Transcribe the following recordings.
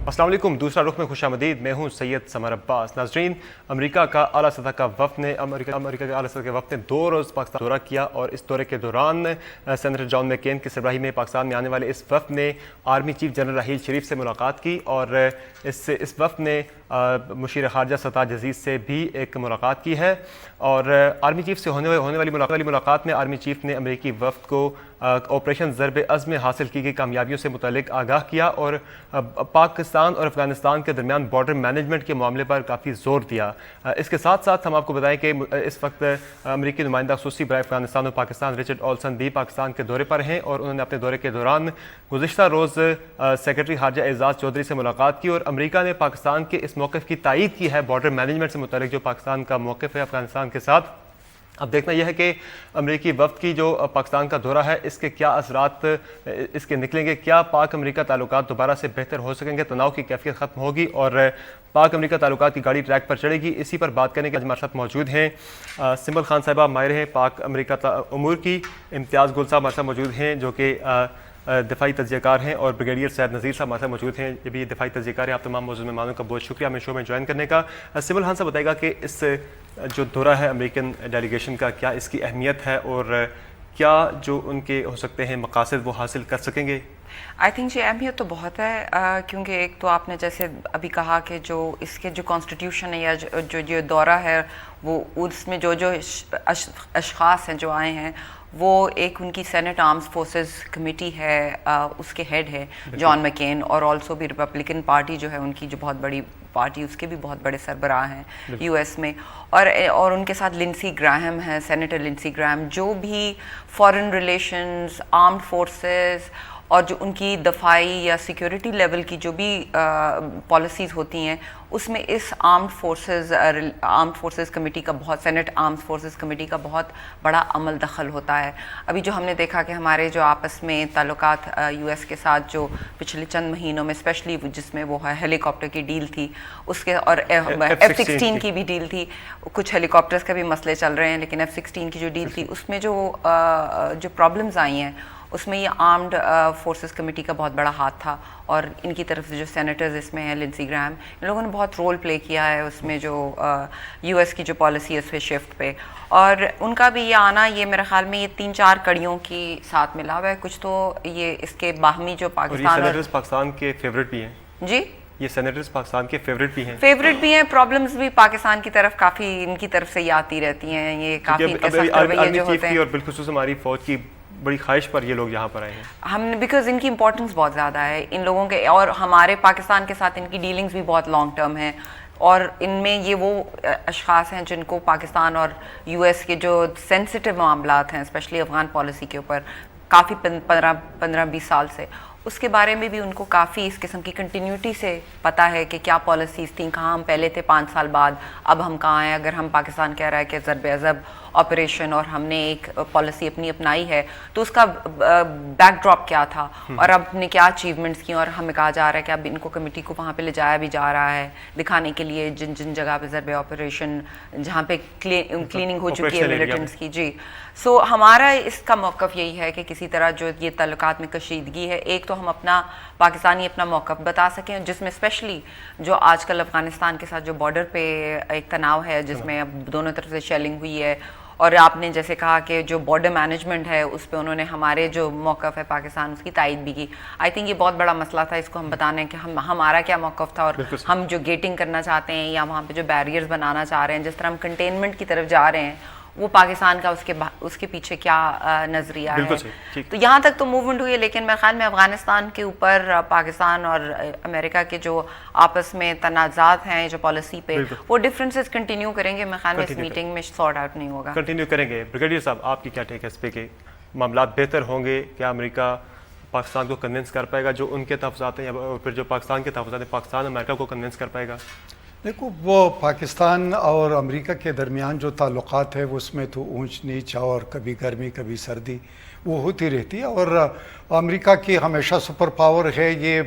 السلام علیکم، دوسرا رخ میں خوش آمدید. میں ہوں سید سمر عباس. ناظرین، امریکہ کا اعلیٰ سطح کا وفد نے امریکہ کے اعلیٰ سطح کے وفد نے 2 روز پاکستان دورہ کیا، اور اس دورے کے دوران سینیٹر جان مین کین کی سربراہی میں پاکستان میں آنے والے اس وفد نے army chief general Raheel Sharif سے ملاقات کی، اور اس وفد نے مشیر خارجہ سرتاج عزیز سے بھی ایک ملاقات کی ہے. اور آرمی چیف سے ہونے والی ملاقات میں آرمی چیف نے امریکی وفد کو آپریشن ضرب عزم میں حاصل کی گئی کامیابیوں سے متعلق آگاہ کیا، اور پاکستان اور افغانستان کے درمیان بارڈر مینجمنٹ کے معاملے پر کافی زور دیا. اس کے ساتھ ساتھ ہم آپ کو بتائیں کہ اس وقت امریکی نمائندہ خصوصی برائے افغانستان اور پاکستان رچرڈ اولسن بھی پاکستان کے دورے پر ہیں، اور انہوں نے اپنے دورے کے دوران گزشتہ روز سیکرٹری خارجہ اعزاز چودھری سے ملاقات کی، اور امریکہ نے پاکستان کے اس موقف کی تائید کی ہے بارڈر مینجمنٹ سے متعلق جو پاکستان کا موقف ہے افغانستان کے ساتھ. اب دیکھنا یہ ہے کہ امریکی وفد کی جو پاکستان کا دورہ ہے اس کے کیا اثرات اس کے نکلیں گے. کیا پاک امریکہ تعلقات دوبارہ سے بہتر ہو سکیں گے، تناؤ کی کیفیت ختم ہوگی اور پاک امریکہ تعلقات کی گاڑی ٹریک پر چڑھے گی؟ اسی پر بات کرنے کے ہمارے ساتھ موجود ہیں سمبل خان صاحبہ، ماہر ہیں پاک امریکہ امور کی. امتیاز گل صاحب ہمارے ساتھ موجود ہیں جو کہ دفاعی تجزیہ کار ہیں، اور بریگیڈیئر سید نذیر صاحب ہمارے ساتھ موجود ہیں، یہ بھی دفاعی تجزیہ کار ہیں. آپ تمام موجود مہمانوں کا بہت شکریہ ہمیں شو میں جوائن کرنے کا. سمبل خان صاحب بتائے گا کہ اس جو دورہ ہے امریکن ڈیلیگیشن کا، کیا اس کی اہمیت ہے، اور کیا جو ان کے ہو سکتے ہیں مقاصد وہ حاصل کر سکیں گے؟ آئی تھنک یہ اہمیت تو بہت ہے، کیونکہ ایک تو آپ نے جیسے ابھی کہا کہ جو اس کے جو کانسٹیٹیوشن ہے یا جو دورہ ہے وہ اس میں جو اشخاص ہیں جو آئے ہیں، وہ ایک ان کی سینٹ آرمز فورسز کمیٹی ہے، اس کے ہیڈ ہے جان مکین، اور آلسو بھی ریپبلکن پارٹی جو ہے ان کی جو بہت بڑی پارٹی، اس کے بھی بہت بڑے سربراہ ہیں یو ایس میں، اور ان کے ساتھ لنسی گراہم ہیں، سینیٹر لنسی گراہم، جو بھی فارن ریلیشنز، آرمڈ فورسز اور جو ان کی دفاعی یا سیکیورٹی لیول کی جو بھی پالیسیز ہوتی ہیں، اس میں اس آرمڈ فورسز کمیٹی کا سینٹ آرمڈ فورسز کمیٹی کا بہت بڑا عمل دخل ہوتا ہے. ابھی جو ہم نے دیکھا کہ ہمارے جو آپس میں تعلقات یو ایس کے ساتھ جو پچھلے چند مہینوں میں اسپیشلی جس میں وہ ہیلی کاپٹر کی ڈیل تھی، اس کے اور F-16 کی بھی ڈیل تھی، کچھ ہیلی کاپٹرز کا بھی مسئلے چل رہے ہیں، لیکن F-16 کی جو ڈیل تھی اس میں جو پرابلمز آئی ہیں اس میں یہ آرمڈ فورسز کمیٹی کا بہت بڑا ہاتھ تھا، اور ان کی طرف سے جو سینیٹرز اس میں ہیں لنسی گراہم، ان لوگوں نے بہت رول پلے کیا ہے اس میں جو یو ایس کی جو پالیسی ہے اس پہ شفٹ پہ، اور ان کا بھی یہ آنا یہ میرے خیال میں یہ 3-4 کڑیوں کی ساتھ ملا ہوا ہے. کچھ تو یہ اس کے باہمی جو پاکستان کے فیورٹ بھی ہیں. جی، یہ سینیٹرز پاکستان کے فیورٹ بھی ہیں. پرابلمز بھی پاکستان کی طرف کافی ان کی طرف سے یہ آتی رہتی ہیں، یہ کافی ان کے ساتھ رویے جو ہوتے ہیں، اور بالخصوص ہماری فوج کی بڑی خواہش پر یہ لوگ یہاں پر آئے ہیں. ہم نے بیکاز ان کی امپورٹنس بہت زیادہ ہے ان لوگوں کے، اور ہمارے پاکستان کے ساتھ ان کی ڈیلنگز بھی بہت لانگ ٹرم ہیں، اور ان میں یہ وہ اشخاص ہیں جن کو پاکستان اور یو ایس کے جو سینسٹیو معاملات ہیں اسپیشلی افغان پالیسی کے اوپر کافی 15-20 سال سے، اس کے بارے میں بھی ان کو کافی اس قسم کی کنٹینیوٹی سے پتہ ہے کہ کیا پالیسیز تھیں، کہاں ہم پہلے تھے 5 سال بعد، اب ہم کہاں ہیں. اگر ہم پاکستان کہہ رہا ہے کہ ضرب عضب آپریشن اور ہم نے ایک پالیسی اپنی اپنائی ہے، تو اس کا بیک ڈراپ کیا تھا، اور اب نے کیا اچیومنٹس کی، اور ہمیں کہا جا رہا ہے کہ اب ان کو کمیٹی کو وہاں پہ لے جایا بھی جا رہا ہے دکھانے کے لیے جن جگہ پہ ضرب آپریشن، جہاں پہ کلیننگ ہو چکی ہے ملیٹنٹس کی. جی، سو ہمارا اس کا موقف یہی ہے کہ کسی طرح جو یہ تعلقات میں کشیدگی ہے، ایک تو ہم اپنا پاکستانی اپنا موقف بتا سکیں، جس میں اسپیشلی جو آج کل افغانستان کے ساتھ جو بارڈر پہ ایک تناؤ ہے، جس میں اب دونوں طرف سے شیلنگ ہوئی ہے، اور آپ نے جیسے کہا کہ جو بارڈر مینجمنٹ ہے اس پہ انہوں نے ہمارے جو موقف ہے پاکستان اس کی تائید بھی کی. آئی تھنک یہ بہت بڑا مسئلہ تھا، اس کو ہم بتانے کہ ہمارا کیا موقف تھا، اور ہم جو گیٹنگ کرنا چاہتے ہیں یا وہاں پہ جو بیریئرز بنانا چاہ رہے ہیں، جس طرح ہم کنٹینمنٹ کی طرف جا رہے ہیں، وہ پاکستان کا اس کے پیچھے کیا نظریہ ہے. تو یہاں تک تو موومنٹ ہوئی ہے، لیکن میرے خیال میں افغانستان کے اوپر پاکستان اور امریکہ کے جو آپس میں تنازعات ہیں جو پالیسی پہ، وہ ڈفرینسز کنٹینیو کریں گے. میرے خیال میں اس میٹنگ میں سارٹ آؤٹ نہیں ہوگا، کنٹینیو کریں گے. بریگیڈیئر صاحب، آپ کی کیا ٹیک ہے اس پہ کہ معاملات بہتر ہوں گے؟ کیا امریکہ پاکستان کو کنونس کر پائے گا جو ان کے تحفظات ہیں، یا پھر جو پاکستان کے تحفظات ہیں پاکستان امریکہ کو کنونس کر پائے گا؟ دیکھو، وہ پاکستان اور امریکہ کے درمیان جو تعلقات ہے وہ اس میں تو اونچ نیچ اور کبھی گرمی کبھی سردی وہ ہوتی رہتی ہے، اور امریکہ کی ہمیشہ سپر پاور ہے، یہ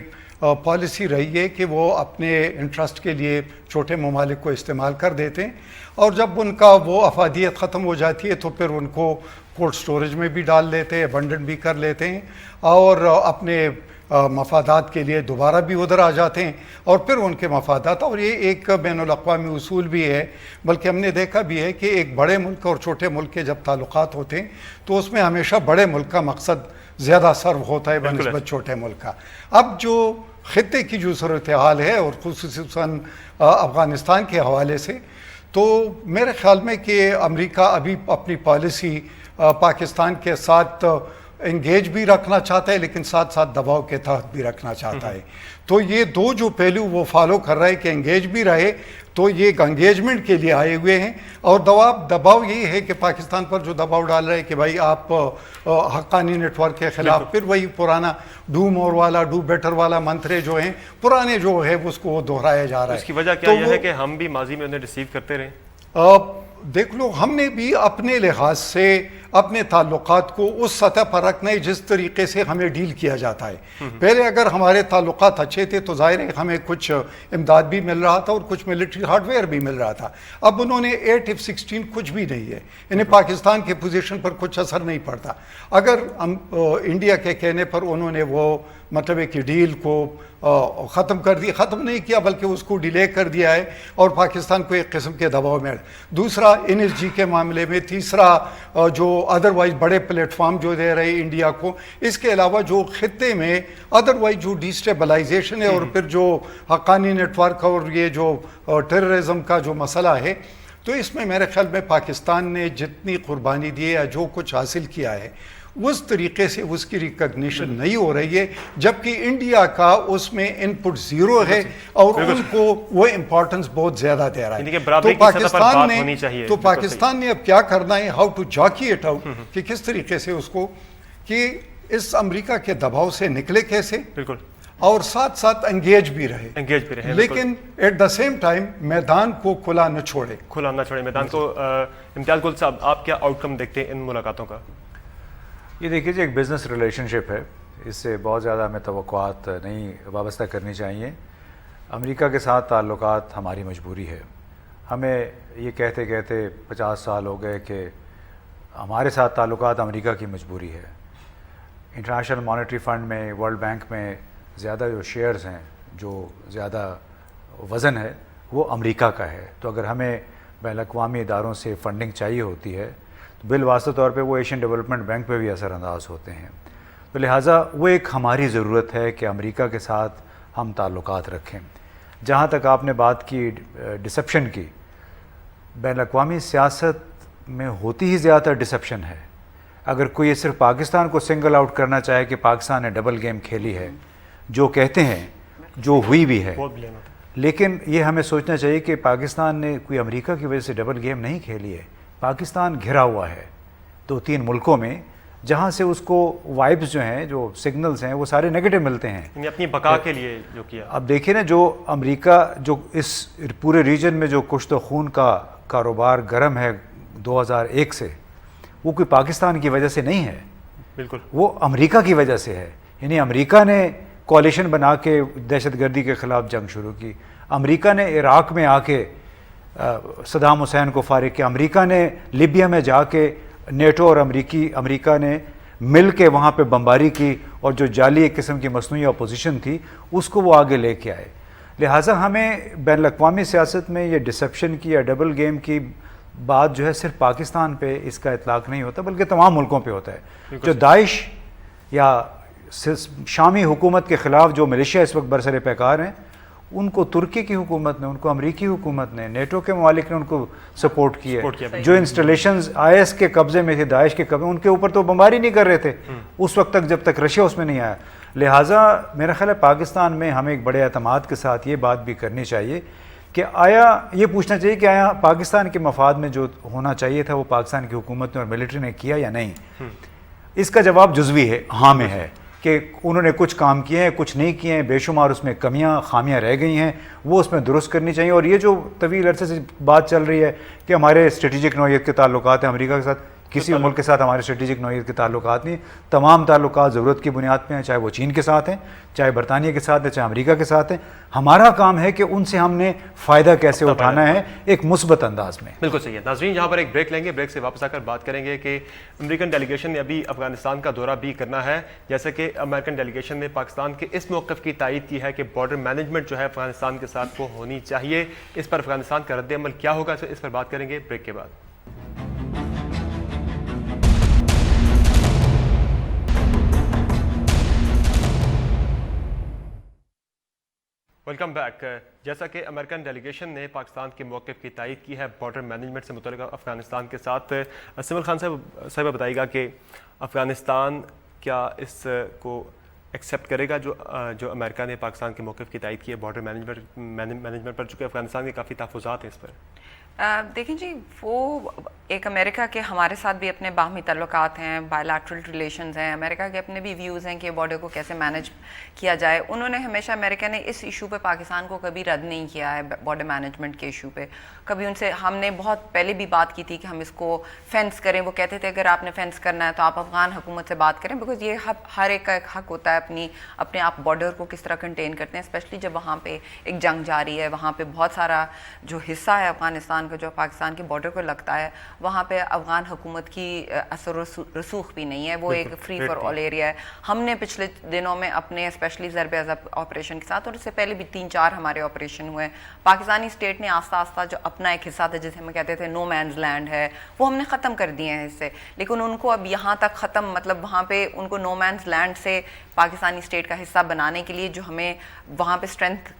پالیسی رہی ہے کہ وہ اپنے انٹرسٹ کے لیے چھوٹے ممالک کو استعمال کر دیتے ہیں، اور جب ان کا وہ افادیت ختم ہو جاتی ہے تو پھر ان کو کولڈ سٹوریج میں بھی ڈال لیتے ہیں، ابنڈنٹ بھی کر لیتے ہیں، اور اپنے مفادات کے لیے دوبارہ بھی ادھر آ جاتے ہیں اور پھر ان کے مفادات، اور یہ ایک بین الاقوامی اصول بھی ہے، بلکہ ہم نے دیکھا بھی ہے کہ ایک بڑے ملک اور چھوٹے ملک کے جب تعلقات ہوتے ہیں تو اس میں ہمیشہ بڑے ملک کا مقصد زیادہ سرو ہوتا ہے بنسبت چھوٹے ملک کا۔ اب جو خطے کی جو صورتحال ہے اور خصوصاً افغانستان کے حوالے سے، تو میرے خیال میں کہ امریکہ ابھی اپنی پالیسی پاکستان کے ساتھ انگیج بھی رکھنا چاہتا ہے، لیکن ساتھ ساتھ دباؤ کے تحت بھی رکھنا چاہتا ہے۔ تو یہ دو جو پہلو وہ فالو کر رہا ہے کہ انگیج بھی رہے، تو یہ انگیجمنٹ کے لیے آئے ہوئے ہیں، اور دباؤ یہ ہے کہ پاکستان پر جو دباؤ ڈال رہے ہیں کہ بھائی آپ حقانی نیٹ ورک کے خلاف، پھر وہی پرانا ڈو مور والا ڈو بیٹر والا منترے جو ہیں پرانے جو ہے اس کو دہرایا جا رہا ہے۔ اس کی وجہ کیا یہ ہے کہ ہم بھی ماضی میں انہیں ریسیو کرتے رہے؟ دیکھ لو، ہم نے بھی اپنے لحاظ سے اپنے تعلقات کو اس سطح پر رکھنا ہے جس طریقے سے ہمیں ڈیل کیا جاتا ہے۔ پہلے اگر ہمارے تعلقات اچھے تھے تو ظاہر ہے ہمیں کچھ امداد بھی مل رہا تھا اور کچھ ملٹری ہارڈ ویئر بھی مل رہا تھا۔ اب انہوں نے 8 F-16 کچھ بھی نہیں ہے، انہیں پاکستان کے پوزیشن پر کچھ اثر نہیں پڑتا۔ اگر انڈیا کے کہنے پر انہوں نے وہ مطلب ہے کہ ڈیل کو ختم کر دیا، ختم نہیں کیا بلکہ اس کو ڈیلے کر دیا ہے اور پاکستان کو ایک قسم کے دباؤ میں۔ دوسرا NSG کے معاملے میں، تیسرا جو ادروائز بڑے پلیٹ فارم جو دے رہے انڈیا کو، اس کے علاوہ جو خطے میں ادروائز جو ڈیسٹیبلائزیشن ہے اور پھر جو حقانی نیٹ ورک اور یہ جو ٹیررزم کا جو مسئلہ ہے، تو اس میں میرے خیال میں پاکستان نے جتنی قربانی دی ہے یا جو کچھ حاصل کیا ہے اس طریقے سے اس کی ریکگنیشن نہیں ہو رہی ہے، جبکہ انڈیا کا اس میں ان پٹ زیرو ہے اور ان کو وہ امپورٹنس بہت زیادہ دے رہا ہے۔ تو پاکستان نے اب کیا کرنا ہے، how to jockey it out, کہ کس طریقے سے اس کو کہ اس امریکہ کے دباؤ سے نکلے کیسے، بالکل، اور ساتھ ساتھ انگیج بھی رہے، لیکن ایٹ دا سیم ٹائم میدان کو کھلا نہ چھوڑے میدان کو۔ امتیاز گل صاحب، آپ کیا آؤٹ کم دیکھتے ہیں ان ملاقاتوں کا؟ یہ دیکھیے جی، ایک بزنس ریلیشن شپ ہے، اس سے بہت زیادہ ہمیں توقعات نہیں وابستہ کرنی چاہیے۔ امریکہ کے ساتھ تعلقات ہماری مجبوری ہے۔ ہمیں یہ کہتے کہتے 50 سال ہو گئے کہ ہمارے ساتھ تعلقات امریکہ کی مجبوری ہے۔ انٹرنیشنل مانیٹری فنڈ میں، ورلڈ بینک میں زیادہ جو شیئرز ہیں، جو زیادہ وزن ہے، وہ امریکہ کا ہے۔ تو اگر ہمیں بین الاقوامی اداروں سے فنڈنگ چاہیے ہوتی ہے تو بالواسطہ طور پہ وہ ایشین ڈیولپمنٹ بینک پہ بھی اثر انداز ہوتے ہیں۔ تو لہٰذا وہ ایک ہماری ضرورت ہے کہ امریکہ کے ساتھ ہم تعلقات رکھیں۔ جہاں تک آپ نے بات کی ڈسپشن کی، بین الاقوامی سیاست میں ہوتی ہی زیادہ ڈسپشن ہے۔ اگر کوئی صرف پاکستان کو سنگل آؤٹ کرنا چاہے کہ پاکستان نے ڈبل گیم کھیلی ہے، جو کہتے ہیں، جو ہوئی بھی ہے، لیکن یہ ہمیں سوچنا چاہیے کہ پاکستان نے کوئی امریکہ کی وجہ سے ڈبل گیم نہیں کھیلی ہے۔ پاکستان گھرا ہوا ہے 2-3 ملکوں میں، جہاں سے اس کو وائبز جو ہیں، جو سگنلز ہیں، وہ سارے نیگیٹو ملتے ہیں، یعنی اپنی بقا کے لیے جو کیا۔ اب دیکھیں نا، جو امریکہ جو اس پورے ریجن میں جو کشت و خون کا کاروبار گرم ہے 2001 سے، وہ کوئی پاکستان کی وجہ سے نہیں ہے، بالکل، وہ امریکہ کی وجہ سے ہے۔ یعنی امریکہ نے کوalition بنا کے دہشت گردی کے خلاف جنگ شروع کی، امریکہ نے عراق میں آ کے صدام حسین کو فارغ کیا، امریکہ نے لیبیا میں جا کے نیٹو اور امریکہ نے مل کے وہاں پہ بمباری کی، اور جو جعلی ایک قسم کی مصنوعی اپوزیشن تھی اس کو وہ آگے لے کے آئے۔ لہٰذا ہمیں بین الاقوامی سیاست میں یہ ڈسپشن کی یا ڈبل گیم کی بات جو ہے صرف پاکستان پہ اس کا اطلاق نہیں ہوتا، بلکہ تمام ملکوں پہ ہوتا ہے۔ جو داعش یا شامی حکومت کے خلاف جو ملیشیا اس وقت برسر پیکار ہیں، ان کو ترکی کی حکومت نے، ان کو امریکی حکومت نے، نیٹو کے ممالک نے ان کو سپورٹ کیا۔ جو انسٹالیشنز IS کے قبضے میں تھے، داعش کے قبضے، ان کے اوپر تو بمباری نہیں کر رہے تھے اس وقت تک جب تک رشیا اس میں نہیں آیا۔ لہٰذا میرا خیال ہے پاکستان میں ہمیں ایک بڑے اعتماد کے ساتھ یہ بات بھی کرنی چاہیے کہ آیا یہ پوچھنا چاہیے کہ آیا پاکستان کے مفاد میں جو ہونا چاہیے تھا وہ پاکستان کی حکومت نے اور ملٹری نے کیا یا نہیں۔ اس کا جواب جزوی ہے، ہاں میں ہے، کہ انہوں نے کچھ کام کیے ہیں، کچھ نہیں کیے ہیں، بے شمار اس میں کمیاں خامیاں رہ گئی ہیں، وہ اس میں درست کرنی چاہیے۔ اور یہ جو طویل عرصے سے بات چل رہی ہے کہ ہمارے اسٹریٹجک نوعیت کے تعلقات ہیں امریکہ کے ساتھ، کسی ملک کے ساتھ ہمارے اسٹریٹجک نوعیت کے تعلقات نہیں. تمام تعلقات ضرورت کی بنیاد پہ ہیں, چاہے وہ چین کے ساتھ ہیں, چاہے برطانیہ کے ساتھ ہیں, چاہے امریکہ کے ساتھ ہیں. ہمارا کام ہے کہ ان سے ہم نے فائدہ کیسے اٹھانا ہے ایک مثبت انداز میں. بالکل صحیح ہے. ناظرین یہاں پر ایک بریک لیں گے, بریک سے واپس آ کر بات کریں گے کہ امریکن ڈیلیگیشن نے ابھی افغانستان کا دورہ بھی کرنا ہے, جیسے کہ امریکن ڈیلیگیشن نے پاکستان کے اس موقف کی تائید کی ہے کہ بارڈر مینجمنٹ جو ہے افغانستان کے ساتھ وہ ہونی چاہیے. اس پر افغانستان کا رد عمل کیا ہوگا, اس پر بات کریں گے بریک کے بعد. Welcome back. جیسا کہ امریکن ڈیلیگیشن نے پاکستان کے موقف کی تائید کی ہے بارڈر مینجمنٹ سے متعلق افغانستان کے ساتھ, سمر خان صاحب بتائیے گا کہ افغانستان کیا اس کو ایکسیپٹ کرے گا جو امریکہ نے پاکستان کے موقف کی تائید کی ہے بارڈر مینجمنٹ پر, چونکہ افغانستان کے کافی تحفظات ہیں اس پر. دیکھیں جی, وہ ایک امریکہ کے ہمارے ساتھ بھی اپنے باہمی تعلقات ہیں, بائیلیٹرل ریلیشنز ہیں, امریکہ کے اپنے بھی ویوز ہیں کہ بارڈر کو کیسے مینیج کیا جائے. انہوں نے ہمیشہ, امریکہ نے اس ایشو پہ پاکستان کو کبھی رد نہیں کیا ہے, بارڈر مینجمنٹ کے ایشو پہ. کبھی ان سے ہم نے بہت پہلے بھی بات کی تھی کہ ہم اس کو فینس کریں. وہ کہتے تھے اگر آپ نے فینس کرنا ہے تو آپ افغان حکومت سے بات کریں, بیکاز یہ ہر ایک کا ایک حق ہوتا ہے اپنے آپ بارڈر کو کس طرح کنٹین کرتے ہیں, اسپیشلی جب وہاں پہ ایک جنگ جاری ہے. وہاں پہ بہت سارا جو حصہ ہے افغانستان کا جو پاکستان کے بارڈر کو لگتا ہے, وہاں پہ افغان حکومت کی اثر و رسوخ بھی نہیں ہے. وہ ایک فری فار آل ایریا ہے. ہم نے پچھلے دنوں میں اپنے اسپیشلی ضرب عضب آپریشن کے ساتھ, اور اس سے پہلے بھی 3-4 ہمارے آپریشن ہوئے, پاکستانی اسٹیٹ نے آہستہ آہستہ جو اپنا ایک حصہ تھا جسے ہم کہتے تھے نو مینز لینڈ ہے, وہ ہم نے ختم کر دیے ہیں حصے. لیکن ان کو اب یہاں تک ختم, مطلب وہاں پہ ان کو نو مینز لینڈ سے پاکستانی اسٹیٹ کا حصہ بنانے کے لیے جو ہمیں وہاں پہ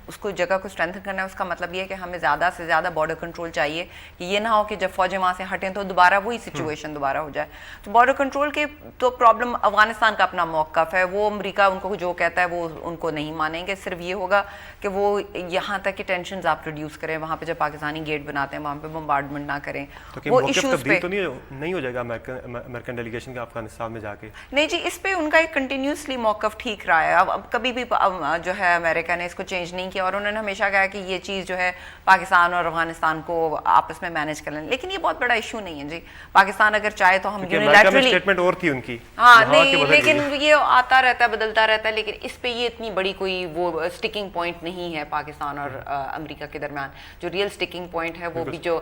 اس کو جگہ کو اسٹرینتھن کرنا ہے, اس کا مطلب یہ ہے کہ ہمیں زیادہ سے زیادہ بارڈر کنٹرول چاہیے, کہ یہ نہ ہو کہ جب فوجیں وہاں سے ہٹیں تو دوبارہ وہی سچویشن دوبارہ ہو جائے. تو بارڈر کنٹرول کے تو پرابلم, افغانستان کا اپنا موقف ہے, وہ امریکہ ان کو جو کہتا ہے وہ ان کو نہیں مانیں گے. صرف یہ ہوگا کہ وہ یہاں تک کہ ٹینشنز آپ ریڈیوس کریں, وہاں پہ جب پاکستانی گیٹ بناتے ہیں وہاں پہ بمبارڈمنٹ نہ کریں. وہ ایشوز پہ تو نہیں ہو جائے گا امریکن ڈیلیگیشن کا افغانستان میں جا کے؟ نہیں جی, اس پہ ان کا ایک کنٹینیوسلی موقف ٹھیک رہا ہے. اب کبھی بھی جو ہے امریکہ نے اس کو چینج نہیں کیا, اور انہوں نے ہمیشہ کہا کہ یہ چیز جو ہے پاکستان اور افغانستان کو آپس میں مینیج کر لیں. لیکن یہ بہت بڑا ایشو نہیں ہے جی. پاکستان اگر چاہے تو ہم یونیلیٹرلی اسٹیٹمنٹ اور تھی ان کی, ہاں نہیں, لیکن یہ آتا رہتا ہے, بدلتا رہتا ہے. لیکن اس پہ یہ اتنی بڑی کوئی وہ اسٹکنگ پوائنٹ نہیں ہے پاکستان اور امریکہ کے درمیان. جو ریئل اسٹکنگ پوائنٹ ہے وہ بھی جو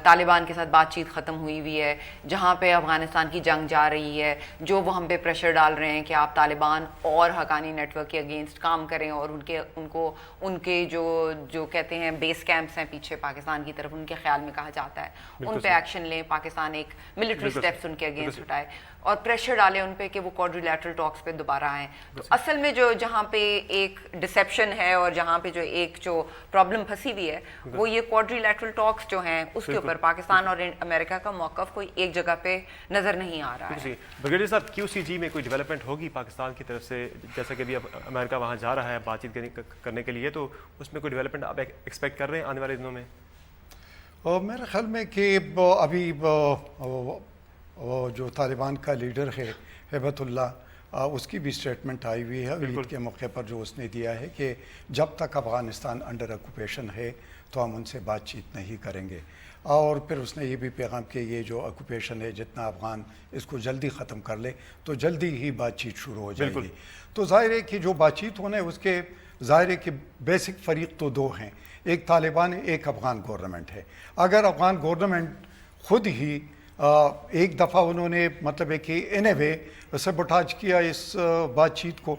طالبان کے ساتھ بات چیت ختم ہوئی ہے, جہاں پہ افغانستان کی جنگ جا رہی ہے, جو وہ ہم پہ پریشر ڈال رہے ہیں کہ آپ طالبان اور حقانی نیٹ ورک کے اگینسٹ کام کریں, اور ان کے جو کہتے ہیں بیس کیمپس ہیں پیچھے پاکستان کی طرف, ان کے خیال میں کہا جاتا ہے ان پہ ایکشن لیں. پاکستان ایک ملٹری سٹیپس ان کے اگینسٹ اٹھائے اور پریشر ڈالے ان پہ کہ وہ کوڈریلیٹرل ٹاکس پہ دوبارہ آئیں. تو اصل میں جہاں پہ ایک ڈسیپشن ہے اور جہاں پہ جو پرابلم پھنسی ہوئی ہے, وہ یہ کوڈریلیٹرل ٹاکس جو ہیں اس کے اوپر پاکستان اور امریکہ کا موقف کوئی ایک جگہ پہ نظر نہیں آ رہا ہے. بریگیڈیئر صاحب, کیو سی جی میں کوئی ڈیولپمنٹ ہوگی پاکستان کی طرف سے, جیسا کہ ابھی امریکہ وہاں جا رہا ہے بات چیت کرنے کے لیے, تو اس میں کوئی ڈیولپمنٹ آپ ایکسپیکٹ کر رہے ہیں آنے والے دنوں میں؟ میرے خیال میں کہ ابھی جو طالبان کا لیڈر ہے ہیبت اللہ, اس کی بھی اسٹیٹمنٹ آئی ہوئی ہے عید کے موقع پر, جو اس نے دیا ہے کہ جب تک افغانستان انڈر آکوپیشن ہے تو ہم ان سے بات چیت نہیں کریں گے. اور پھر اس نے یہ بھی پیغام کہ یہ جو آکوپیشن ہے جتنا افغان اس کو جلدی ختم کر لے تو جلدی ہی بات چیت شروع ہو جائے گی. تو ظاہر ہے کہ جو بات چیت ہونا ہے اس کے ظاہر ہے کہ بیسک فریق تو دو ہیں, ایک طالبان ہے, ایک افغان گورنمنٹ ہے. اگر افغان گورنمنٹ خود ہی ایک دفعہ انہوں نے مطلب ہے کہ ان اے وے سیبوٹاج کیا اس بات چیت کو,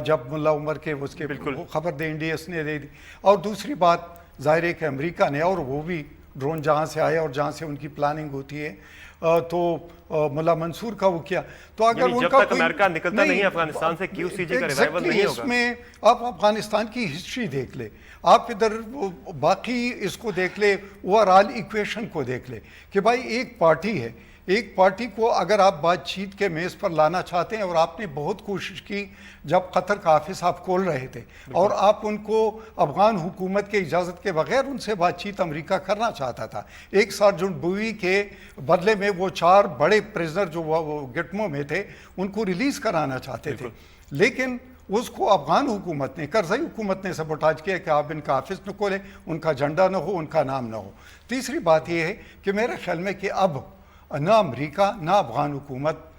جب ملا عمر کے اس کے خبر دے انڈیس نے دے دی. اور دوسری بات ظاہر ہے کہ امریکہ نے, اور وہ بھی ڈرون جہاں سے آیا اور جہاں سے ان کی پلاننگ ہوتی ہے, تو ملا منصور کا وہ کیا. تو اگر ان کا امریکہ نکلتا نہیں افغانستان سے, کیو سی جی کا ریوائول نہیں ہوگا. اس میں آپ افغانستان کی ہسٹری دیکھ لیں, آپ ادھر باقی اس کو دیکھ لیں, اوور آل ایکویشن کو دیکھ لیں کہ بھائی ایک پارٹی ہے, ایک پارٹی کو اگر آپ بات چیت کے میز پر لانا چاہتے ہیں, اور آپ نے بہت کوشش کی جب قطر کا آفس آپ کھول رہے تھے, اور آپ ان کو افغان حکومت کے اجازت کے بغیر ان سے بات چیت امریکہ کرنا چاہتا تھا. ایک سارجنٹ بوئی کے بدلے میں وہ 4 بڑے پریزنر جو وہ گٹمو میں تھے ان کو ریلیز کرانا چاہتے تھے, لیکن اس کو افغان حکومت نے, کرزئی حکومت نے سبوٹاج کیا کہ آپ ان کا آفس نہ کھولیں, ان کا جھنڈا نہ ہو, ان کا نام نہ ہو. تیسری بات یہ ہے کہ میرے خیال میں کہ اب نہ امریکہ نہ افغان حکومت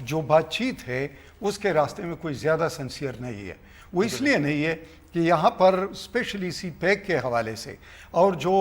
جو بات چیت ہے اس کے راستے میں کوئی زیادہ سنسیئر نہیں ہے. وہ اس لیے نہیں ہے کہ یہاں پر اسپیشلی سی پیک کے حوالے سے اور جو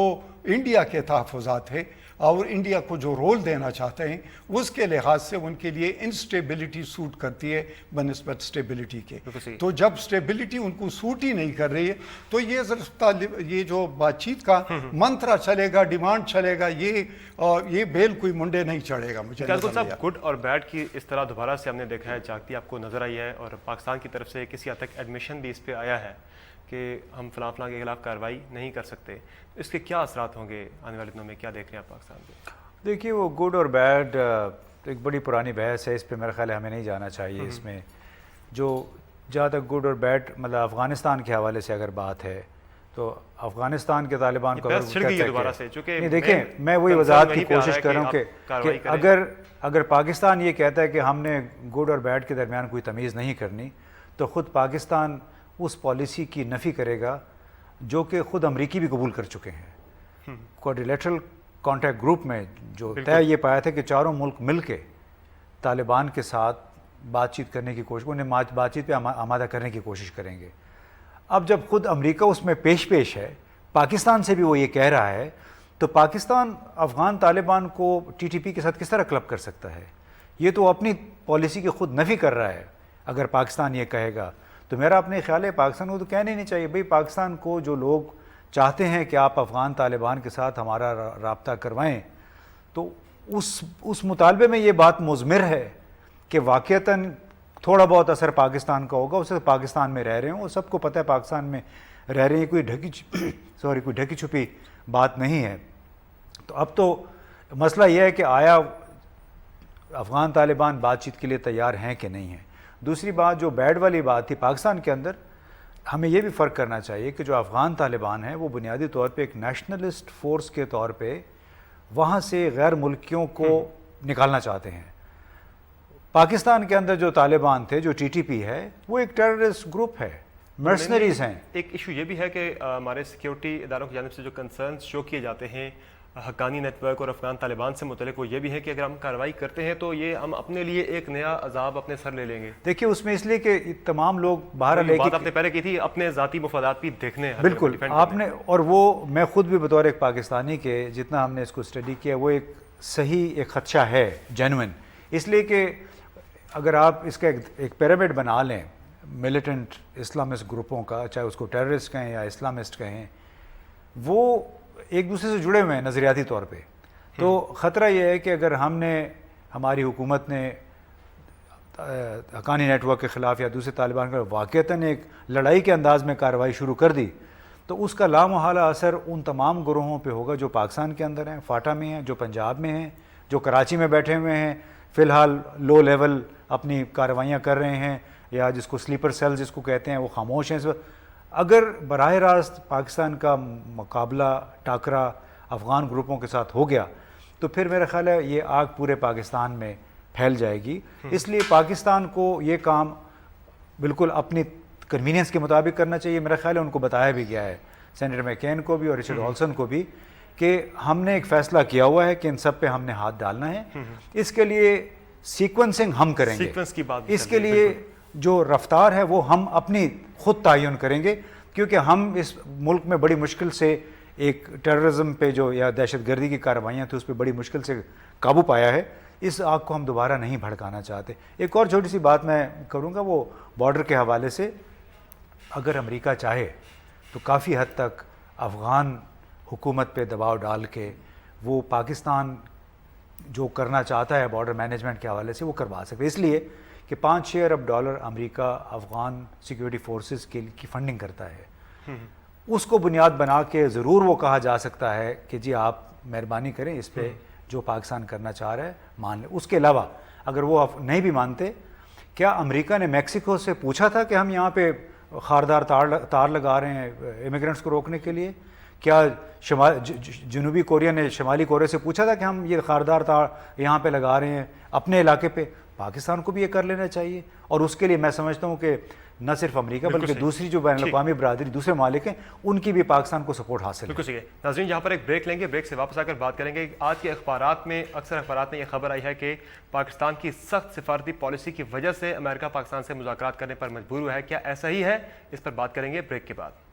انڈیا کے تحفظات ہے اور انڈیا کو جو رول دینا چاہتے ہیں اس کے لحاظ سے ان کے لیے انسٹیبلٹی سوٹ کرتی ہے بنسبت اسٹیبلٹی کے. تو جب اسٹیبلٹی ان کو سوٹ ہی نہیں کر رہی ہے تو یہ جو بات چیت کا منترا چلے گا، ڈیمانڈ چلے گا، یہ بیل کوئی منڈے نہیں چڑھے گا. مجھے صاحب گڈ اور بیڈ کی اس طرح دوبارہ سے ہم نے دیکھا ہے جاگتی آپ کو نظر آئی ہے، اور پاکستان کی طرف سے کسی حد تک ایڈمیشن بھی اس پہ آیا ہے کہ ہم فلاں فلاں کے خلاف کارروائی نہیں کر سکتے. اس کے کیا اثرات ہوں گے آنے والے دنوں میں؟ کیا دیکھ رہے ہیں آپ پاکستان میں؟ دیکھیے وہ گڈ اور بیڈ ایک بڑی پرانی بحث ہے، اس پہ میرا خیال ہے ہمیں نہیں جانا چاہیے. اس میں جو جہاں تک گڈ اور بیڈ مطلب افغانستان کے حوالے سے اگر بات ہے تو افغانستان کے طالبان کو نہیں، دیکھیں میں وہی وضاحت کی کوشش کر رہا ہوں کہ اگر پاکستان یہ کہتا ہے کہ ہم نے گڈ اور بیڈ کے درمیان کوئی تمیز نہیں کرنی تو خود پاکستان اس پالیسی کی نفی کرے گا جو کہ خود امریکی بھی قبول کر چکے ہیں. کوارڈیلیٹرل کانٹیکٹ گروپ میں جو طے یہ پایا تھا کہ چاروں ملک مل کے طالبان کے ساتھ بات چیت کرنے کی کوشش، انہیں بات چیت پہ آمادہ کرنے کی کوشش کریں گے. اب جب خود امریکہ اس میں پیش ہے، پاکستان سے بھی وہ یہ کہہ رہا ہے، تو پاکستان افغان طالبان کو ٹی ٹی پی کے ساتھ کس طرح کلب کر سکتا ہے؟ یہ تو اپنی پالیسی کی خود نفی کر رہا ہے. اگر پاکستان یہ کہے گا تو میرا اپنے خیال ہے پاکستان کو تو کہنا ہی نہیں چاہیے. بھئی پاکستان کو جو لوگ چاہتے ہیں کہ آپ افغان طالبان کے ساتھ ہمارا رابطہ کروائیں، تو اس مطالبے میں یہ بات مضمر ہے کہ واقعتاً تھوڑا بہت اثر پاکستان کا ہوگا. اسے پاکستان میں رہ رہے ہوں، وہ سب کو پتہ ہے پاکستان میں رہ رہے ہیں، کوئی ڈھکی چھپی بات نہیں ہے. تو اب تو مسئلہ یہ ہے کہ آیا افغان طالبان بات چیت کے لیے تیار ہیں کہ نہیں ہیں. دوسری بات جو بیڈ والی بات تھی پاکستان کے اندر، ہمیں یہ بھی فرق کرنا چاہیے کہ جو افغان طالبان ہیں وہ بنیادی طور پہ ایک نیشنلسٹ فورس کے طور پہ وہاں سے غیر ملکیوں کو نکالنا چاہتے ہیں. پاکستان کے اندر جو طالبان تھے، جو ٹی ٹی پی ہے، وہ ایک ٹیررسٹ گروپ ہے، مرسنریز ہیں. ایک ایشو یہ بھی ہے کہ ہمارے سیکیورٹی اداروں کی جانب سے جو کنسرنز شو کیے جاتے ہیں حقانی نیٹ ورک اور افغان طالبان سے متعلق، وہ یہ بھی ہے کہ اگر ہم کارروائی کرتے ہیں تو یہ ہم اپنے لیے ایک نیا عذاب اپنے سر لے لیں گے. دیکھیے اس میں اس لیے کہ تمام لوگ باہر لے کے بات آپ نے پہلے کی تھی اپنے ذاتی مفادات بھی دیکھنے ہیں. بالکل آپ نے، اور وہ میں خود بھی بطور ایک پاکستانی کے جتنا ہم نے اس کو اسٹڈی کیا وہ ایک صحیح ایک خدشہ ہے، جینوئن. اس لیے کہ اگر آپ اس کا ایک پیرامڈ بنا لیں ملیٹنٹ اسلامسٹ گروپوں کا، چاہے اس کو ٹیررسٹ کہیں یا اسلامسٹ کہیں، وہ ایک دوسرے سے جڑے ہوئے ہیں نظریاتی طور پہ. تو خطرہ یہ ہے کہ اگر ہماری حکومت نے حقانی نیٹ ورک کے خلاف یا دوسرے طالبان کا واقعتاً ایک لڑائی کے انداز میں کارروائی شروع کر دی تو اس کا لامحالہ اثر ان تمام گروہوں پہ ہوگا جو پاکستان کے اندر ہیں، فاٹا میں ہیں، جو پنجاب میں ہیں، جو کراچی میں بیٹھے ہوئے ہیں، فی الحال لو لیول اپنی کارروائیاں کر رہے ہیں، یا جس کو سلیپر سیل جس کو کہتے ہیں، وہ خاموش ہیں. اگر براہ راست پاکستان کا مقابلہ ٹاکرا افغان گروپوں کے ساتھ ہو گیا تو پھر میرا خیال ہے یہ آگ پورے پاکستان میں پھیل جائے گی. اس لیے پاکستان کو یہ کام بالکل اپنی کنوینئنس کے مطابق کرنا چاہیے. میرا خیال ہے ان کو بتایا بھی گیا ہے، سینیٹر میکین کو بھی اور رچرڈ ہالسن کو بھی، کہ ہم نے ایک فیصلہ کیا ہوا ہے کہ ان سب پہ ہم نے ہاتھ ڈالنا ہے. اس کے لیے سیکوینسنگ ہم کریں گے، اس کے لیے جو رفتار ہے وہ ہم اپنی خود تعین کریں گے، کیونکہ ہم اس ملک میں بڑی مشکل سے ایک ٹیررزم پہ جو یا دہشت گردی کی کارروائیاں تھیں اس پہ بڑی مشکل سے قابو پایا ہے. اس آگ کو ہم دوبارہ نہیں بھڑکانا چاہتے. ایک اور چھوٹی سی بات میں کروں گا وہ بارڈر کے حوالے سے. اگر امریکہ چاہے تو کافی حد تک افغان حکومت پہ دباؤ ڈال کے وہ پاکستان جو کرنا چاہتا ہے بارڈر مینجمنٹ کے حوالے سے وہ کروا سکتے، اس لیے کہ $5 ارب امریکہ افغان سیکیورٹی فورسز کی فنڈنگ کرتا ہے. اس کو بنیاد بنا کے ضرور وہ کہا جا سکتا ہے کہ جی آپ مہربانی کریں اس پہ جو پاکستان کرنا چاہ رہا ہے مان لیں. اس کے علاوہ اگر وہ نہیں بھی مانتے، کیا امریکہ نے میکسیکو سے پوچھا تھا کہ ہم یہاں پہ خاردار تار لگا رہے ہیں امیگرینٹس کو روکنے کے لیے؟ کیا جنوبی کوریا نے شمالی کوریا سے پوچھا تھا کہ ہم یہ خاردار تار یہاں پہ لگا رہے ہیں اپنے علاقے پہ؟ پاکستان کو بھی یہ کر لینا چاہیے، اور اس کے لیے میں سمجھتا ہوں کہ نہ صرف امریکہ بلکہ دوسری جو بین الاقوامی برادری دوسرے ممالک ہیں ان کی بھی پاکستان کو سپورٹ حاصل ہے۔ بالکل صحیح ہے۔ ناظرین یہاں پر ایک بریک لیں گے، بریک سے واپس آ کر بات کریں گے۔ آج کے اخبارات میں اکثر اخبارات میں یہ خبر آئی ہے کہ پاکستان کی سخت سفارتی پالیسی کی وجہ سے امریکہ پاکستان سے مذاکرات کرنے پر مجبور ہوا ہے، کیا ایسا ہی ہے؟ اس پر بات کریں گے بریک کے بعد۔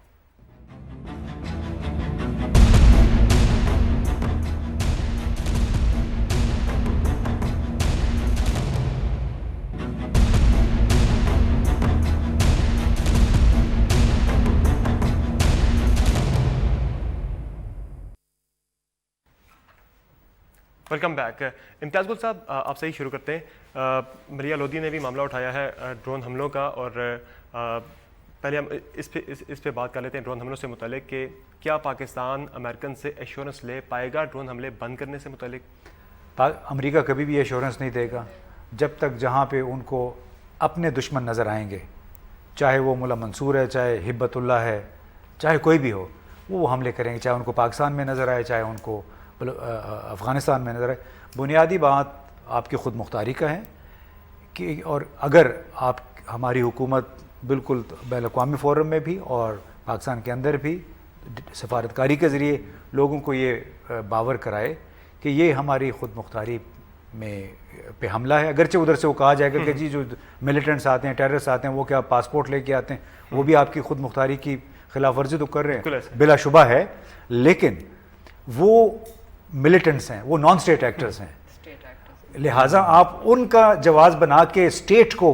Welcome back. امتیاز گل صاحب، آپ سے ہی شروع کرتے ہیں۔ مریا لودھی نے بھی معاملہ اٹھایا ہے ڈرون حملوں کا، اور پہلے ہم اس پہ بات کر لیتے ہیں ڈرون حملوں سے متعلق کہ کیا پاکستان امریکن سے ایشورنس لے پائے گا ڈرون حملے بند کرنے سے متعلق؟ امریکہ کبھی بھی ایشورنس نہیں دے گا جب تک جہاں پہ ان کو اپنے دشمن نظر آئیں گے، چاہے وہ ملا منصور ہے، چاہے ہبت اللہ ہے، چاہے کوئی بھی ہو، وہ حملے کریں گے، چاہے ان کو پاکستان میں نظر آئے، چاہے ان کو افغانستان میں نظر آئے۔ بنیادی بات آپ کی خود مختاری کا ہے کہ، اور اگر آپ ہماری حکومت بالکل بین الاقوامی فورم میں بھی اور پاکستان کے اندر بھی سفارتکاری کے ذریعے لوگوں کو یہ باور کرائے کہ یہ ہماری خود مختاری میں پہ حملہ ہے، اگرچہ ادھر سے وہ کہا جائے گا کہ جی جو ملیٹنٹس آتے ہیں، ٹیررسٹ آتے ہیں، وہ کیا پاسپورٹ لے کے آتے ہیں، وہ بھی آپ کی خود مختاری کی خلاف ورزی تو کر رہے ہیں، بلا شبہ ہے، لیکن وہ ملیٹنٹس ہیں، وہ نان اسٹیٹ ایکٹرز ہیں، لہٰذا آپ ان کا جواز بنا کے اسٹیٹ کو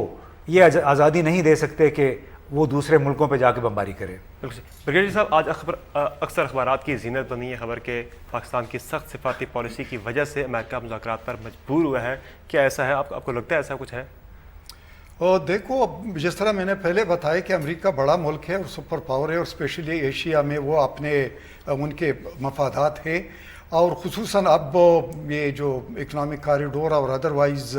یہ آزادی نہیں دے سکتے کہ وہ دوسرے ملکوں پہ جا کے بمباری کرے۔ بریگیڈیئر صاحب، آج اکثر اخبارات کی زینت بنی ہے خبر کہ پاکستان کی سخت سفارتی پالیسی کی وجہ سے امریکہ مذاکرات پر مجبور ہوا ہے، کیا ایسا ہے؟ آپ کو لگتا ہے ایسا کچھ ہے؟ اور دیکھو، جس طرح میں نے پہلے بتایا کہ امریکہ بڑا ملک ہے اور سپر پاور ہے، اور اسپیشلی ایشیا میں وہ اپنے ان کے مفادات ہیں، اور خصوصاً اب یہ جو اکنامک کاریڈور اور ادروائز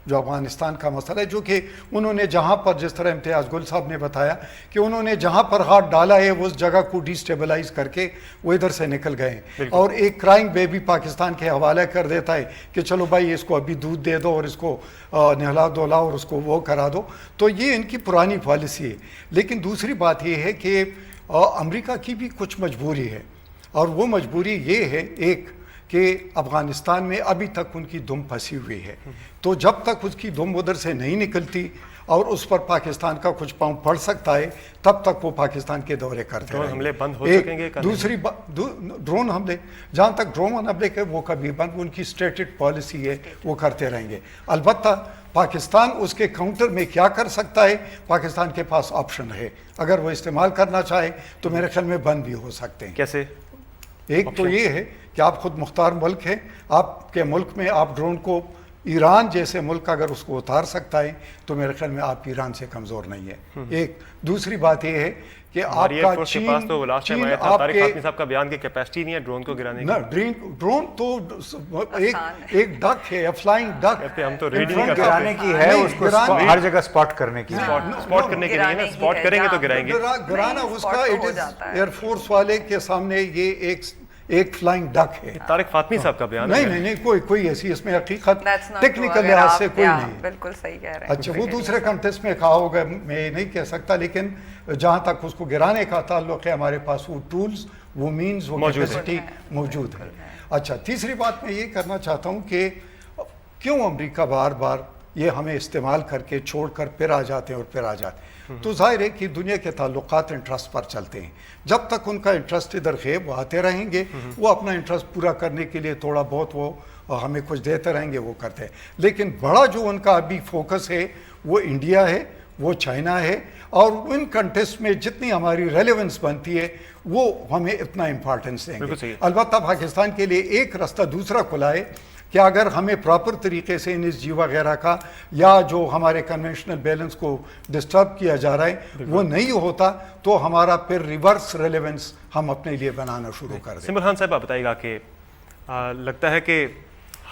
جو افغانستان کا مسئلہ ہے، جو کہ انہوں نے جہاں پر، جس طرح امتیاز گل صاحب نے بتایا کہ انہوں نے جہاں پر ہاتھ ڈالا ہے اس جگہ کو ڈی اسٹیبلائز کر کے وہ ادھر سے نکل گئے ہیں، اور ایک کرائنگ بیبی پاکستان کے حوالے کر دیتا ہے کہ چلو بھائی اس کو ابھی دودھ دے دو اور اس کو نہلا دھولا اور اس کو وہ کرا دو، تو یہ ان کی پرانی پالیسی ہے۔ لیکن دوسری بات یہ ہے کہ امریکہ کی بھی کچھ مجبوری ہے، اور وہ مجبوری یہ ہے ایک کہ افغانستان میں ابھی تک ان کی دم پھنسی ہوئی ہے، تو جب تک اس کی دم ادھر سے نہیں نکلتی اور اس پر پاکستان کا کچھ پاؤں پڑ سکتا ہے، تب تک وہ پاکستان کے دورے کرتے رہیں گے۔ حملے بند ہو سکیں گے؟ دوسری ڈرون حملے، جہاں تک ڈرون حملے کے وہ کبھی بند، ان کی اسٹیٹڈ پالیسی ہے، وہ کرتے رہیں گے۔ البتہ پاکستان اس کے کاؤنٹر میں کیا کر سکتا ہے، پاکستان کے پاس آپشن ہے، اگر وہ استعمال کرنا چاہے تو میرے خیال میں بند بھی ہو سکتے ہیں۔ کیسے؟ ایک تو یہ ہے کہ آپ خود مختار ملک ہیں، آپ کے ملک میں آپ ڈرون کو، ایران جیسے ملک اگر اس کو اتار سکتا ہے تو میرے خیال میں آپ ایران سے کمزور نہیں ہے۔ ایک دوسری بات یہ ہے کہ آپ کا چین آپ کے صاحب کا بیان کی کیپیسٹی نہیں ہے ڈرون کو گرانے کی۔ ڈرون تو ایک ڈک ہے، فلائنگ ڈک، ہم تو ریڈنگ گرانے کی ہے، اس کو ہر جگہ سپاٹ کرنے کی، سپاٹ کرنے کی نہیں ہے، سپاٹ کریں گے تو گرائیں گے۔ گرانا اس کا ایئر فورس والے کے سامنے یہ ایک فلائنگ ڈک ہے۔ طارق فاطمی صاحب کا بیان نہیں کوئی ایسی اس میں حقیقت ٹیکنیکل لحاظ سے کوئی نہیں۔ بالکل صحیح کہہ رہے ہیں۔ اچھا، وہ دوسرے کنٹیکسٹ میں کہا ہوگا، میں نہیں کہہ سکتا، لیکن جہاں تک اس کو گرانے کا تعلق ہے ہمارے پاس وہ ٹولز، وہ مینز، وہ کیپیسٹی موجود ہے۔ اچھا، تیسری بات میں یہ کرنا چاہتا ہوں کہ کیوں امریکہ بار بار یہ ہمیں استعمال کر کے چھوڑ کر پھر آ جاتے ہیں اور پھر آ جاتے ہیں؟ تو ظاہر ہے کہ دنیا کے تعلقات انٹرسٹ پر چلتے ہیں، جب تک ان کا انٹرسٹ ادھر ہے وہ آتے رہیں گے، وہ اپنا انٹرسٹ پورا کرنے کے لیے تھوڑا بہت وہ ہمیں کچھ دیتے رہیں گے، وہ کرتے ہیں، لیکن بڑا جو ان کا ابھی فوکس ہے وہ انڈیا ہے، وہ چائنا ہے، اور ان کنٹیسٹ میں جتنی ہماری ریلیونس بنتی ہے وہ ہمیں اتنا امپارٹنس دیں گے۔ البتہ پاکستان کے لیے ایک راستہ دوسرا کھلا ہے کہ اگر ہمیں پراپر طریقے سے NSG وغیرہ کا یا جو ہمارے کنونشنل بیلنس کو ڈسٹرب کیا جا رہا ہے وہ نہیں ہوتا تو ہمارا پھر ریورس ریلیونس ہم اپنے لیے بنانا شروع کر دیں۔ سمر خان صاحب، آپ بتائیے گا کہ لگتا ہے کہ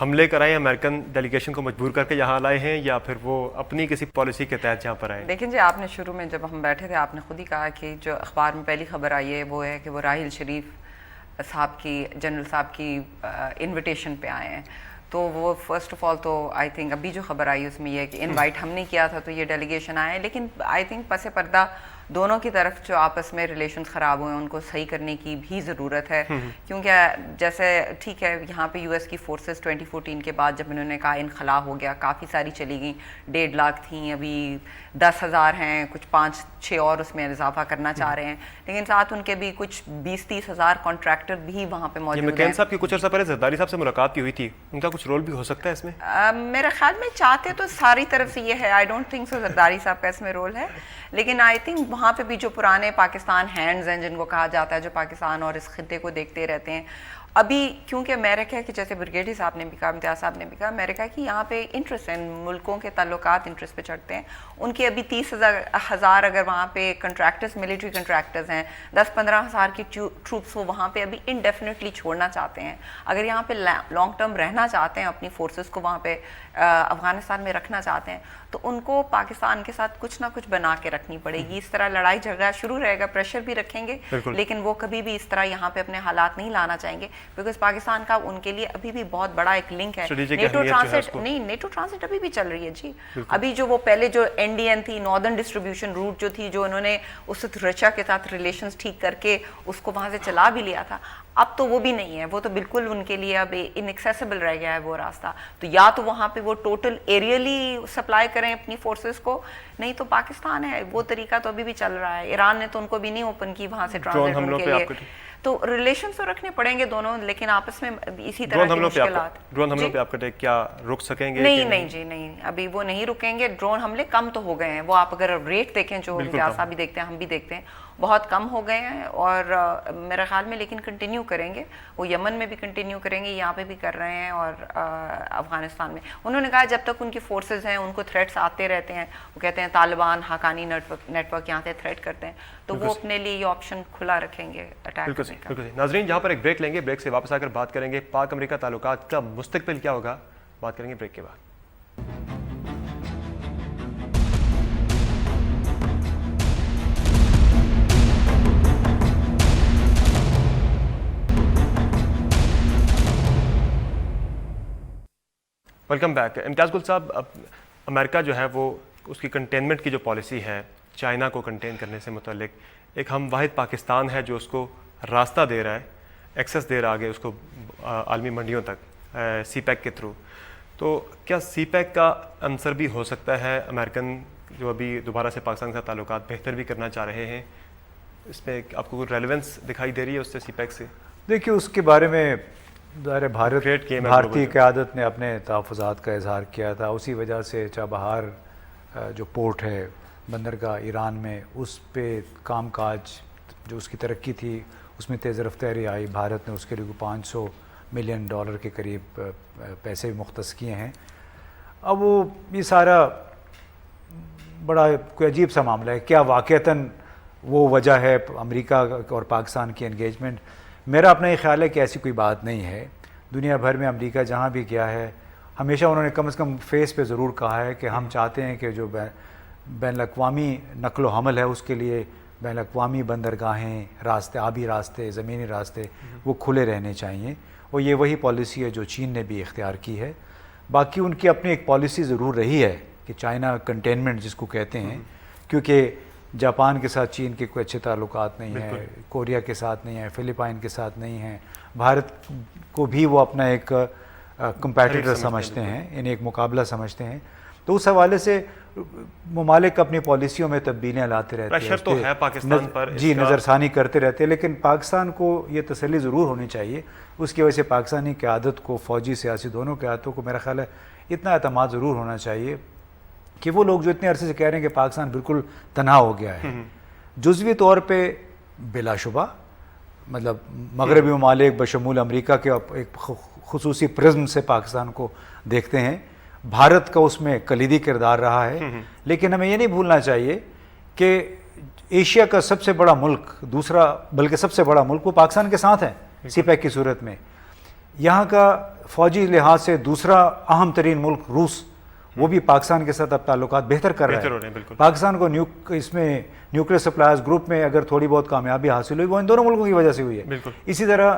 حملے کرائے امریکن ڈیلیگیشن کو مجبور کر کے یہاں لائے ہیں، یا پھر وہ اپنی کسی پالیسی کے تحت یہاں پر آئے؟ دیکھیں جی، آپ نے شروع میں جب ہم بیٹھے تھے آپ نے خود ہی کہا کہ جو اخبار میں پہلی خبر آئی ہے وہ ہے کہ وہ راحیل شریف صاحب کی، جنرل صاحب کی انویٹیشن پہ آئے ہیں، تو وہ فرسٹ آف آل تو آئی تھنک ابھی جو خبر آئی اس میں یہ ہے کہ انوائٹ ہم نے کیا تھا تو یہ ڈیلیگیشن آیا ہے، لیکن آئی تھنک پس پردہ دونوں کی طرف جو آپس میں ریلیشنز خراب ہوئے ہیں ان کو صحیح کرنے کی بھی ضرورت ہے، کیونکہ جیسے ٹھیک ہے یہاں پہ یو ایس کی فورسز 2014 کے بعد جب انہوں نے کہا انخلا ہو گیا کافی ساری چلی گئیں، 1.5 لاکھ تھیں، ابھی 10,000 ہیں، کچھ 5-6 اور اس میں اضافہ کرنا چاہ رہے ہیں، لیکن ساتھ ان کے بھی کچھ 20-30 ہزار کانٹریکٹر بھی وہاں پہ موجود ہیں۔ مکین صاحب کی کچھ عرصہ پہلے زرداری صاحب سے ملاقات کی ہوئی تھی، ان کا کچھ رول بھی ہو سکتا ہے اس میں؟ میرے خیال میں چاہتے تو ساری طرف سے یہ ہے، I don't think so Zardari صاحب کا اس میں رول ہے، لیکن آئی تھنک وہاں پہ بھی جو پرانے پاکستان ہینڈز ہیں جن کو کہا جاتا ہے، جو پاکستان اور اس خطے کو دیکھتے رہتے ہیں، ابھی کیونکہ امریکہ کے جیسے برگیڈی صاحب نے بھی کہا، امتیاز صاحب نے بھی کہا، امریکہ کی یہاں پہ انٹرسٹ ہے، ملکوں کے تعلقات انٹرسٹ پہ چڑھتے ہیں، ان کی ابھی 30,000 اگر وہاں پہ کنٹریکٹرز ملٹری کنٹریکٹرز ہیں، 10-15 ہزار کی ٹروپس وہ وہاں پہ ابھی انڈیفینیٹلی چھوڑنا چاہتے ہیں، اگر یہاں پہ لانگ ٹرم رہنا چاہتے ہیں، اپنی فورسز کو وہاں پہ افغانستان میں رکھنا چاہتے ہیں، تو ان کو پاکستان کے ساتھ کچھ نہ کچھ بنا کے رکھنی پڑے گی، اس طرح لڑائی جھگڑا شروع رہے گا، پریشر بھی رکھیں گے، لیکن وہ کبھی بھی اس طرح یہاں پہ اپنے حالات نہیں لانا چاہیں گے، بیکاز پاکستان کا ان کے لیے ابھی بھی بہت بڑا ایک لنک ہے، نیٹو ٹرانزٹ نہیں، نیٹو ٹرانزٹ ابھی بھی چل رہی ہے جی، ابھی جو وہ پہلے جو NDN تھی، ناردرن ڈسٹریبیوشن روٹ جو تھی، جو انہوں نے اس رشیا کے ساتھ ریلیشنز ٹھیک کر کے اس کو وہاں سے چلا بھی لیا تھا، اب تو وہ بھی نہیں ہے، وہ تو بالکل ان کے لیے اب انیکسیسیبل رہ گیا ہے وہ راستہ، تو یا تو وہاں پہ وہ ٹوٹل ایریلی سپلائی کریں اپنی فورسز کو، نہیں تو پاکستان ہے وہ طریقہ تو ابھی بھی چل رہا ہے، ایران نے تو ان کو بھی نہیں اوپن کی وہاں سے ٹرانزٹ ان کے لیے، تو ریلیشنز تو رکھنے پڑیں گے دونوں، لیکن آپس میں اسی طرح کی مشکلات۔ ڈرون حملوں پہ آپ کا کیا رک سکیں گے؟ نہیں جی نہیں، ابھی وہ نہیں رکیں گے، ڈرون حملے کم تو ہو گئے ہیں، وہ آپ اگر ریٹ دیکھیں جو امتیاز صاحب بھی دیکھتے ہیں ہم بھی دیکھتے ہیں، بہت کم ہو گئے ہیں، اور میرے خیال میں لیکن کنٹینیو کریں گے، وہ یمن میں بھی کنٹینیو کریں گے، یہاں پہ بھی کر رہے ہیں، اور افغانستان میں انہوں نے کہا جب تک ان کی فورسز ہیں ان کو تھریٹس آتے رہتے ہیں، وہ کہتے ہیں طالبان حقانی نیٹ ورک یہاں سے تھریٹ کرتے ہیں، تو وہ اپنے لیے یہ آپشن کھلا رکھیں گے اٹیک کرنے کا۔ بالکل ناظرین، جہاں پر ایک بریک لیں گے، بریک سے واپس آ کر بات کریں گے پاک امریکہ تعلقات کا مستقبل کیا ہوگا، بات کریں گے بریک کے بعد۔ Welcome back. امتیاز گل صاحب، امریکہ جو ہے وہ اس کی کنٹینمنٹ کی جو پالیسی ہے چائنا کو کنٹین کرنے سے متعلق، ایک ہم واحد پاکستان ہے جو اس کو راستہ دے رہا ہے، ایکسیس دے رہا آگے اس کو عالمی منڈیوں تک سی پیک کے تھرو، تو کیا سی پیک کا عنصر بھی ہو سکتا ہے؟ امریکن جو ابھی دوبارہ سے پاکستان کے ساتھ تعلقات بہتر بھی کرنا چاہ رہے ہیں، اس میں آپ کو کوئی ریلیونس دکھائی دے رہی ہے اس سے سی پیک سے؟ دیکھیے اس کے بارے میں بھارتی قیادت نے اپنے تحفظات کا اظہار کیا تھا، اسی وجہ سے چابہار جو پورٹ ہے بندرگاہ ایران میں، اس پہ کام کاج جو اس کی ترقی تھی اس میں تیز رفتاری آئی، بھارت نے اس کے لیے $500 ملین کے قریب پیسے مختص کیے ہیں۔ اب وہ یہ سارا بڑا کوئی عجیب سا معاملہ ہے، کیا واقعتاً وہ وجہ ہے امریکہ اور پاکستان کی انگیجمنٹ؟ میرا اپنا یہ خیال ہے کہ ایسی کوئی بات نہیں ہے، دنیا بھر میں امریکہ جہاں بھی گیا ہے ہمیشہ انہوں نے کم از کم فیس پہ ضرور کہا ہے کہ ہم چاہتے ہیں کہ جو بین الاقوامی نقل و حمل ہے اس کے لیے بین الاقوامی بندرگاہیں، راستے، آبی راستے، زمینی راستے وہ کھلے رہنے چاہیے، اور یہ وہی پالیسی ہے جو چین نے بھی اختیار کی ہے۔ باقی ان کی اپنی ایک پالیسی ضرور رہی ہے کہ چائنا کنٹینمنٹ جس کو کہتے ہیں، کیونکہ جاپان کے ساتھ چین کے کوئی اچھے تعلقات نہیں ہیں، کوریا کے ساتھ نہیں ہیں، فلپائن کے ساتھ نہیں ہیں، بھارت کو بھی وہ اپنا ایک کمپیٹیٹر سمجھتے ہیں، یعنی ایک مقابلہ سمجھتے ہیں، تو اس حوالے سے ممالک اپنی پالیسیوں میں تبدیلیاں لاتے رہتے ہیں، پریشر تو ہے پاکستان پر، جی نظر ثانی کرتے رہتے ہیں، لیکن پاکستان کو یہ تسلی ضرور ہونی چاہیے، اس کی وجہ سے پاکستانی قیادت کو، فوجی سیاسی دونوں قیادتوں کو میرا خیال ہے اتنا اعتماد ضرور ہونا چاہیے کہ وہ لوگ جو اتنے عرصے سے کہہ رہے ہیں کہ پاکستان بالکل تنہا ہو گیا ہے، جزوی طور پہ بلا شبہ مطلب مغربی ممالک بشمول امریکہ کے ایک خصوصی پرزم سے پاکستان کو دیکھتے ہیں، بھارت کا اس میں کلیدی کردار رہا ہے، لیکن ہمیں یہ نہیں بھولنا چاہیے کہ ایشیا کا سب سے بڑا ملک، دوسرا بلکہ سب سے بڑا ملک وہ پاکستان کے ساتھ ہے سی پیک کی صورت میں، یہاں کا فوجی لحاظ سے دوسرا اہم ترین ملک روس، وہ بھی پاکستان کے ساتھ اب تعلقات بہتر کر رہا ہے، پاکستان کو اس میں نیوکلیئر سپلائرز گروپ میں اگر تھوڑی بہت کامیابی حاصل ہوئی وہ ان دونوں ملکوں کی وجہ سے ہوئی ہے، اسی طرح